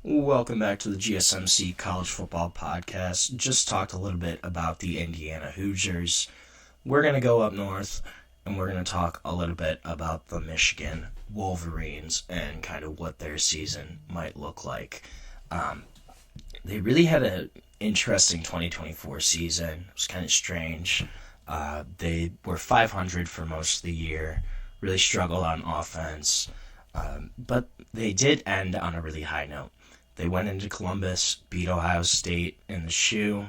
Welcome back to the GSMC College Football Podcast. Just talked a little bit about the Indiana Hoosiers. We're going to go up north and we're going to talk a little bit about the Michigan Wolverines and kind of what their season might look like. They really had an interesting 2024 season. It was kind of strange. They were 500 for most of the year, really struggled on offense, but they did end on a really high note. They went into Columbus, beat Ohio State in the shoe,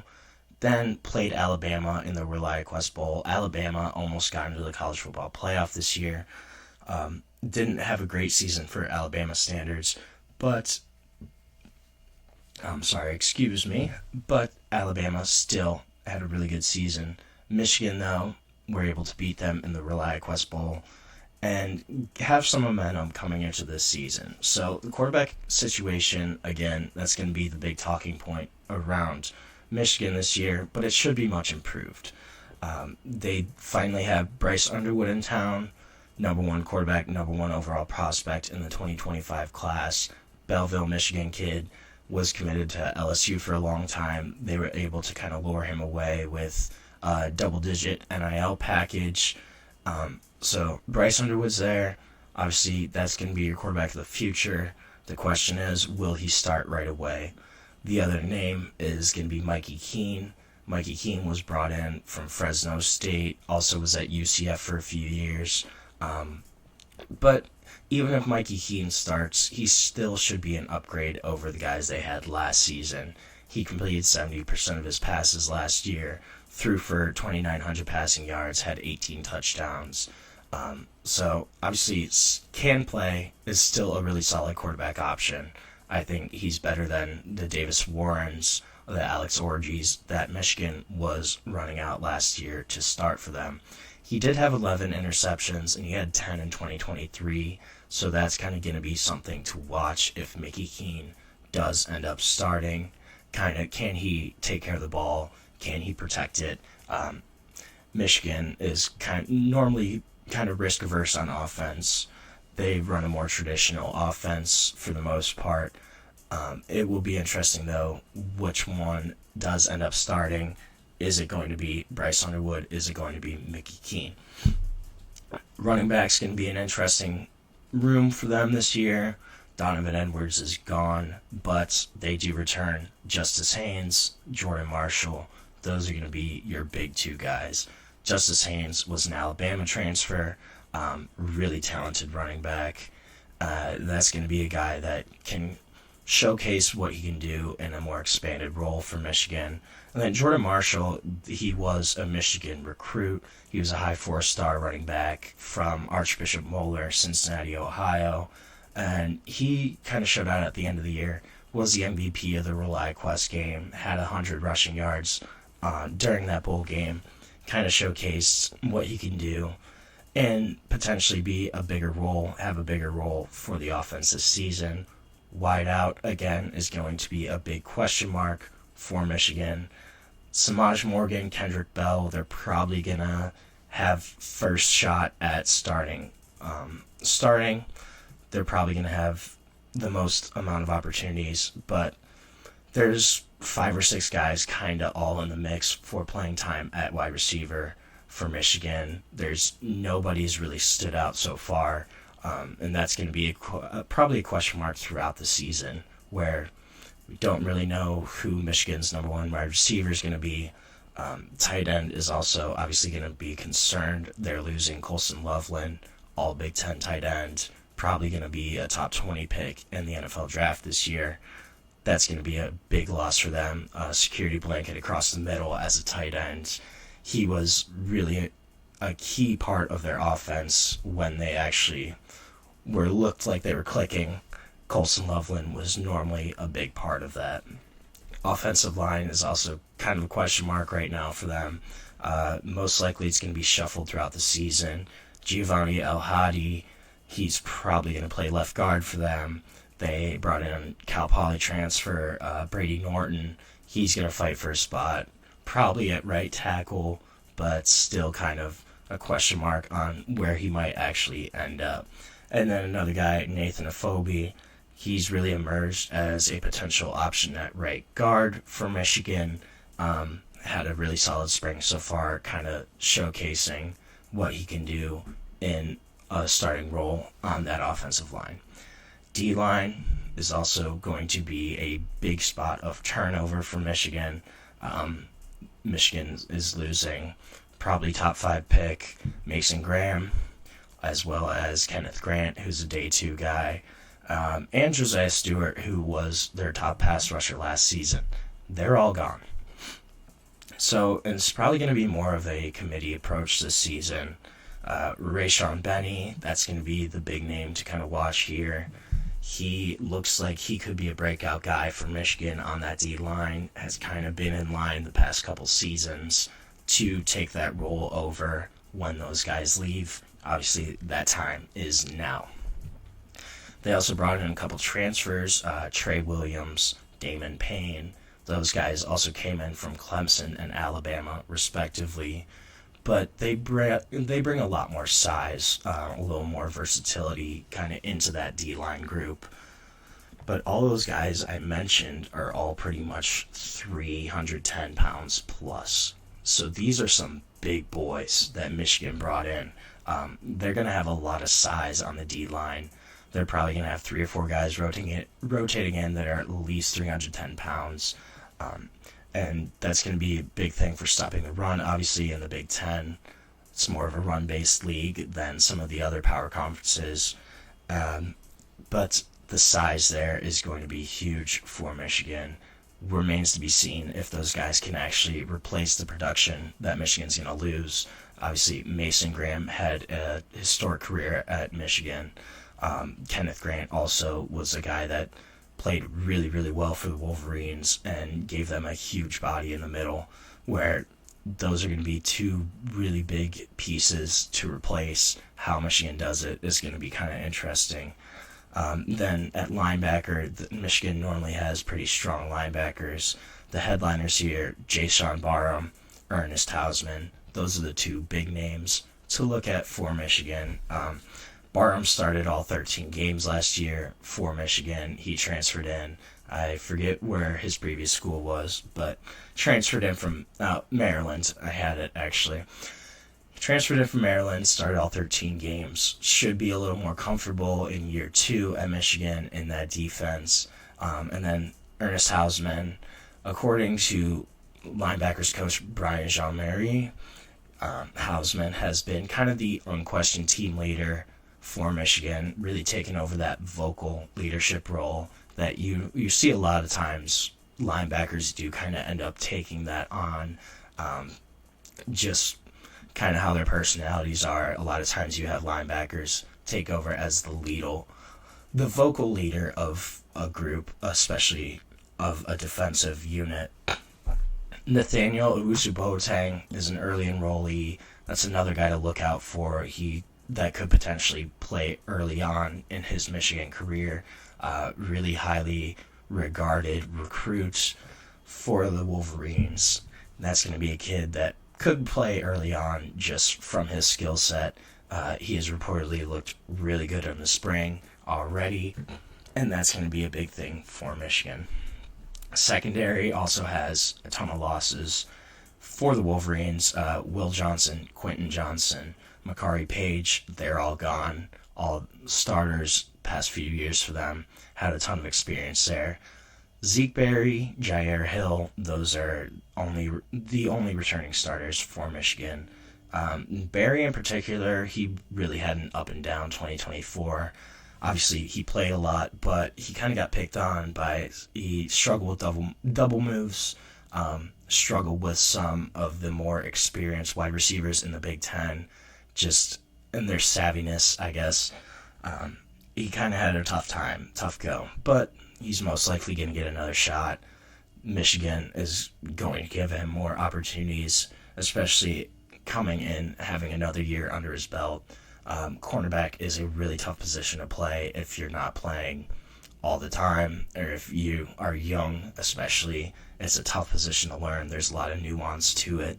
then played Alabama in the ReliaQuest Bowl. Alabama almost got into the college football playoff this year. Didn't have a great season for Alabama standards, but but Alabama still had a really good season. Michigan, though, were able to beat them in the ReliaQuest Bowl and have some momentum coming into this season. So the quarterback situation, again, that's going to be the big talking point around Michigan this year, but it should be much improved. They finally have Bryce Underwood in town, number one quarterback, number one overall prospect in the 2025 class. Belleville, Michigan kid, was committed to LSU for a long time. They were able to kind of lure him away with a double-digit NIL package. So Bryce Underwood's there. Obviously, that's going to be your quarterback of the future. The question is, will he start right away? The other name is going to be Mikey Keene. Mikey Keene was brought in from Fresno State, also was at UCF for a few years. But even if Mikey Keene starts, he still should be an upgrade over the guys they had last season. He completed 70% of his passes last year, threw for 2,900 passing yards, had 18 touchdowns. So obviously can play, is still a really solid quarterback option. I think he's better than the Davis Warrens, the Alex Orgis that Michigan was running out last year to start for them. He did have 11 interceptions and he had 10 in 2023, so that's kind of going to be something to watch if Mickey Keene does end up starting. Kind of, can he take care of the ball? Can he protect it? Michigan is normally kind of risk averse on offense. They run a more traditional offense for the most part. It will be interesting, though, which one does end up starting. Is it going to be Bryce Underwood? Is it going to be Mickey Keene? Running back's going to be an interesting room for them this year. Donovan Edwards is gone, but they do return Justice Haynes, Jordan Marshall. Those are going to be your big two guys. Justice Haynes was an Alabama transfer, really talented running back. That's going to be a guy that can showcase what he can do in a more expanded role for Michigan. And then Jordan Marshall, he was a Michigan recruit. He was a high four-star running back from Archbishop Moeller, Cincinnati, Ohio. And he kind of showed out at the end of the year, was the MVP of the ReliaQuest game, had 100 rushing yards during that bowl game, kind of showcased what he can do, and potentially be a bigger role, have a bigger role for the offense this season. Wide out, again, is going to be a big question mark for Michigan. Samaj Morgan, Kendrick Bell, they're probably going to have first shot at starting. They're probably going to have the most amount of opportunities, but there's 5 or 6 guys kind of all in the mix for playing time at wide receiver for Michigan. There's nobody's really stood out so far, and that's going to be probably a question mark throughout the season, where we don't really know who Michigan's number one wide receiver is going to be. Tight end is also obviously going to be concerned. They're losing Colson Loveland, all Big Ten tight end, probably going to be a top 20 pick in the NFL draft this year. That's going to be a big loss for them. Security blanket across the middle as a tight end. He was really a key part of their offense when they actually looked like they were clicking. Colson Loveland was normally a big part of that. Offensive line is also kind of a question mark right now for them. Most likely it's going to be shuffled throughout the season. Giovanni El Hadi, he's probably going to play left guard for them. They brought in Cal Poly transfer Brady Norton. He's going to fight for a spot, probably at right tackle, but still kind of a question mark on where he might actually end up. And then another guy, Nathan Afobe, He's really emerged as a potential option at right guard for Michigan. Had a really solid spring so far, kind of showcasing what he can do in a starting role on that offensive line. D-line is also going to be a big spot of turnover for Michigan. Michigan is losing probably top 5 pick Mason Graham, as well as Kenneth Grant, who's a day 2 guy, and Josiah Stewart, who was their top pass rusher last season. They're all gone. So it's probably going to be more of a committee approach this season. Jaishawn Barham, that's going to be the big name to kind of watch here. He looks like he could be a breakout guy for Michigan on that D-line, has kind of been in line the past couple seasons to take that role over when those guys leave. Obviously, that time is now. They also brought in a couple transfers, Trey Williams, Damon, Payne. Those guys also came in from Clemson and Alabama, respectively. But they bring a lot more size, a little more versatility kind of into that D-line group. But all those guys I mentioned are all pretty much 310 pounds plus. So these are some big boys that Michigan brought in. They're going to have a lot of size on the D-line. They're probably going to have 3 or 4 guys rotating in that are at least 310 pounds. And that's going to be a big thing for stopping the run. Obviously, in the Big Ten, it's more of a run-based league than some of the other power conferences. But the size there is going to be huge for Michigan. Remains to be seen if those guys can actually replace the production that Michigan's going to lose. Obviously, Mason Graham had a historic career at Michigan. Kenneth Grant also was a guy that played really, really well for the Wolverines and gave them a huge body in the middle, where those are going to be 2 really big pieces to replace. How Michigan does it is going to be kind of interesting. Then at linebacker, Michigan normally has pretty strong linebackers. The headliners here, Jaishawn Barham, Ernest Hausmann, those are the 2 big names to look at for Michigan. Barham started all 13 games last year for Michigan. He transferred in. I forget where his previous school was, but transferred in from Maryland. I had it, actually. He transferred in from Maryland, started all 13 games. Should be a little more comfortable in year 2 at Michigan in that defense. And then Ernest Hausmann, according to linebackers coach Brian Jean-Marie, Hausmann has been kind of the unquestioned team leader for Michigan, really taking over that vocal leadership role that you see a lot of times linebackers do kind of end up taking that on, just kind of how their personalities are. A lot of times you have linebackers take over as the vocal leader of a group, especially of a defensive unit. Nathaniel Owusu-Boateng is an early enrollee. That's another guy to look out for. That could potentially play early on in his Michigan career. Really highly regarded recruit for the Wolverines. That's going to be a kid that could play early on just from his skill set. He has reportedly looked really good in the spring already, and that's going to be a big thing for Michigan. Secondary also has a ton of losses for the Wolverines. Will Johnson, Quentin Johnson, Makari Page, they're all gone. All starters past few years for them. Had a ton of experience there. Zeke Berry, Jair Hill, those are the only returning starters for Michigan. Berry in particular, he really had an up and down 2024. Obviously, he played a lot, but he kind of got picked on he struggled with double moves, struggled with some of the more experienced wide receivers in the Big Ten, just in their savviness, I guess. He kind of had a tough go, but he's most likely going to get another shot. Michigan is going to give him more opportunities, especially coming in, having another year under his belt. Cornerback is a really tough position to play if you're not playing all the time, or if you are young especially. It's a tough position to learn. There's a lot of nuance to it.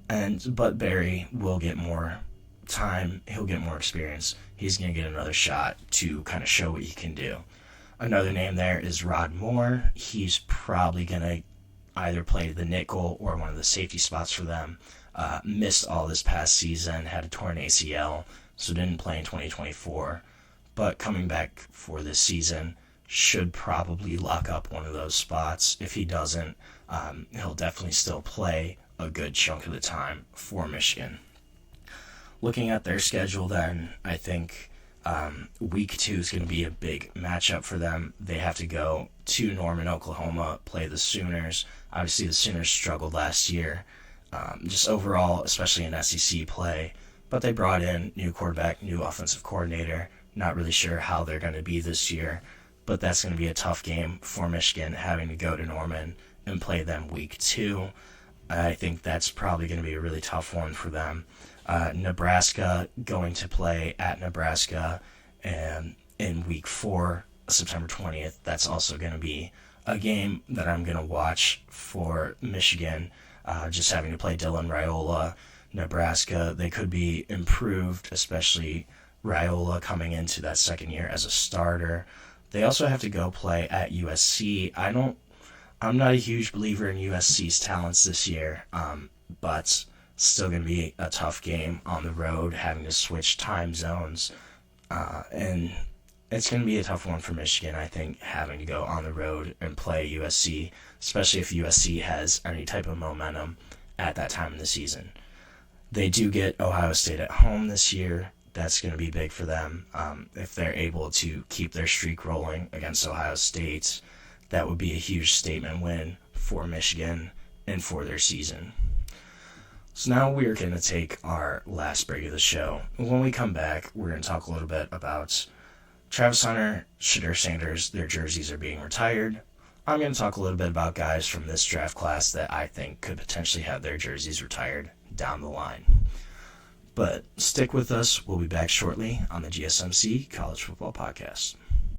But Barry will get more time. He'll get more experience. He's going to get another shot to kind of show what he can do. Another name there is Rod Moore. He's probably going to either play the nickel or one of the safety spots for them. Missed all this past season, had a torn ACL, so didn't play in 2024. But coming back for this season, should probably lock up one of those spots. If he doesn't, he'll definitely still play a good chunk of the time for Michigan. Looking at their schedule then, I think week 2 is going to be a big matchup for them. They have to go to Norman, Oklahoma, play the Sooners. Obviously, the Sooners struggled last year, just overall, especially in SEC play. But they brought in new quarterback, new offensive coordinator. Not really sure how they're going to be this year, but that's going to be a tough game for Michigan, having to go to Norman and play them week 2. I think that's probably going to be a really tough one for them. Nebraska going to play at Nebraska, and in week 4, September 20th, that's also going to be a game that I'm going to watch for Michigan, just having to play Dylan Raiola. Nebraska, they could be improved, especially Raiola coming into that second year as a starter. They also have to go play at USC. I'm not a huge believer in USC's talents this year, but still going to be a tough game on the road, having to switch time zones. And it's going to be a tough one for Michigan, I think, having to go on the road and play USC, especially if USC has any type of momentum at that time in the season. They do get Ohio State at home this year. That's going to be big for them. If they're able to keep their streak rolling against Ohio State, that would be a huge statement win for Michigan and for their season. So now we're going to take our last break of the show. When we come back, we're going to talk a little bit about Travis Hunter, Shedeur Sanders. Their jerseys are being retired. I'm going to talk a little bit about guys from this draft class that I think could potentially have their jerseys retired down the line. But stick with us. We'll be back shortly on the GSMC College Football Podcast.